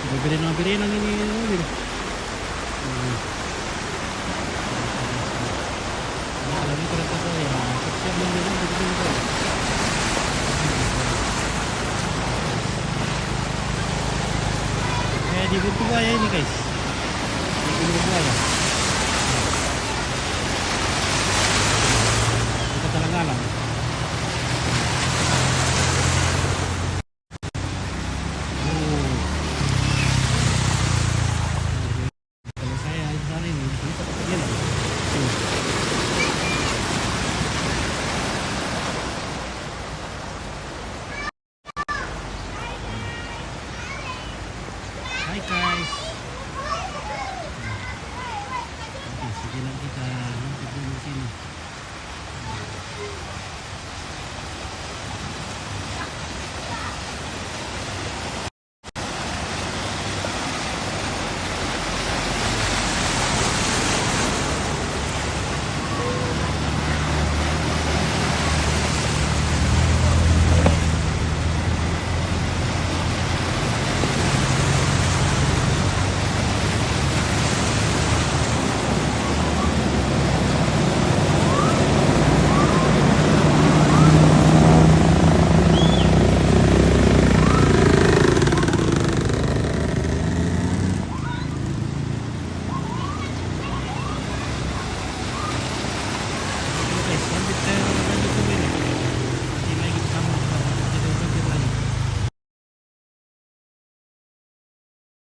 Bibili lang ini. Alam mo talaga to ya. Subscribe lang din bibili ko. Di buaya ini guys. Di buaya. Kita talaga lang. Kalau saya hari ini kita pergi lah. Hai guys. Oke, sige lang kita. Nanti dulu sini.